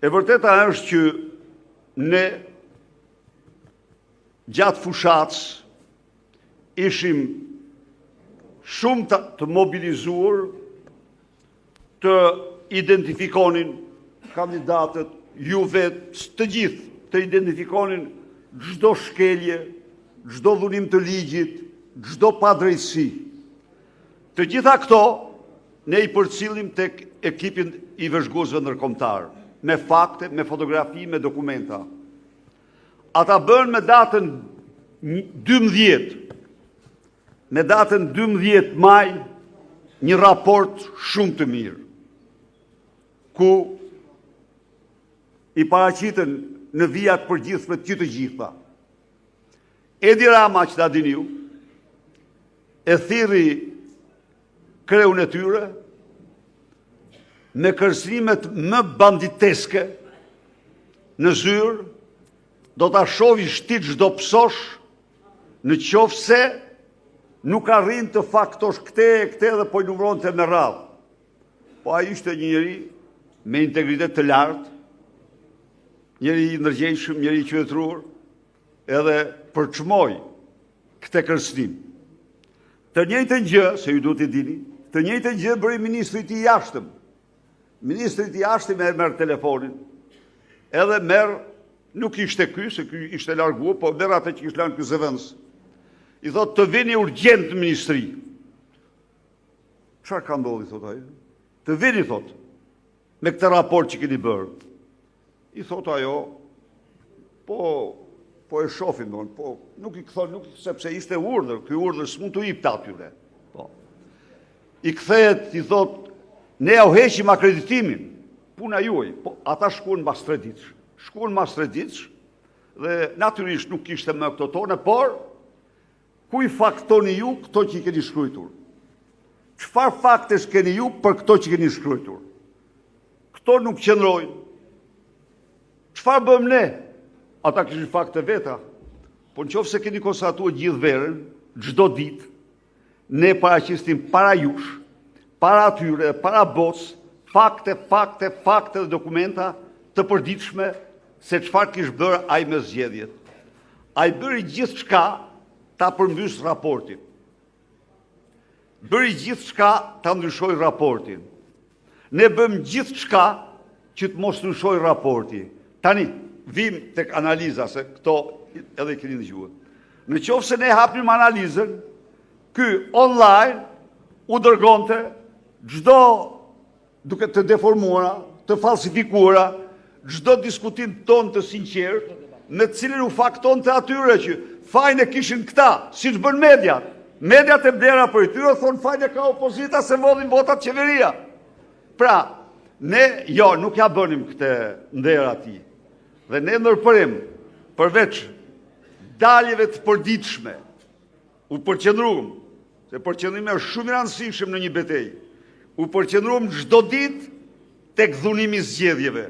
E vërteta është që ne gjatë fushatës ishim shumë të mobilizuar të identifikonin kandidatët, ju vetë, të gjithë, të identifikonin çdo shkelje, çdo dhunim të ligjit, çdo padrejtësi. Të gjitha këto ne i përcillim tek ekipin i vëzhguesve ndërkombëtar, me fakte, me fotografi, me dokumenta. Ata bën me datën 12, me datën 12 maj, një raport shumë të mirë, ku i paraqiten në vijat përgjithshme të gjitha. Edi Rama, që ta dini ju, e thirri kreun e tyre me kërcënimet më banditeske në zyrë, do ta shohësh ti çdo psosh, në qoftë se nuk arrin të faktosh këte dhe po i numëronte me radhë. Po ai ishte një njeri me integritet të lartë, njeri i ndërgjegjshëm, njeri i qytetëruar, edhe përçmoi këtë kërcënim. Të njëjtën gjë, se ju duhet të dini, të njëjtën gjë bëri ministri i jashtëm. Ministri i jashtëm merr telefonin, edhe merr, nuk ishte ky, se ky ishte larguar, po merr atë që ishte lanë ky zëvendës. I thot të vini urgjent në ministri. Çfarë ka ndodhur, thot ai? Të vini, thot, me këtë raport që keni bërë. I thot ajo, po e shohim domun, po nuk i thon, nuk sepse ishte urdhër, ky urdhër s'mund të jepte atyre. Po. I kthehet, i thot, ne ja u heqim akreditimin. Puna juaj, po ata shkuan mbas 3 ditësh. Shkuan mbas 3 ditësh dhe natyrisht nuk kishte më këto tone, por ku i faktoni ju këto që i keni shkruar? Çfarë faktesh keni ju për këto që keni shkruar? Këto nuk qëndrojnë. Çfarë bëjmë ne? Ata kishin fakte veta. Po nëse keni konstatuar gjithë verën, çdo ditë, ne paraqisnim para jush, para atyre, para botës, fakte dhe dokumenta të përditshme se çfarë kishte bërë ai me zgjedhjet. Ai bëri gjithçka ta përmbys raportin. Bëri gjithçka ta ndryshoj raportin. Ne bëjmë gjithçka që të mos ndryshoj raporti. Tani, vim tek analiza, se këto edhe i keni dëgjuar. Në qoftë se ne hapnim analizën, ky online u dërgonte çdo duke të deformuara, të falsifikuara, çdo diskutim ton të sinqert, me të cilin u fakton të atyre që fajnë e kishin këta, si që bën mediat. Mediat e blera për i tyre, thonë fajnë e ka opozita se vodhin votat qeveria. Pra, ne, nuk ja bënim këte ndera ti. Dhe ne ndërpërim, përveç daljeve të përditshme, u përqendruam, se përqendrimi është shumë i rëndësishëm në një betejë, u përqendruam çdo ditë tek dhunimi i zgjedhjeve.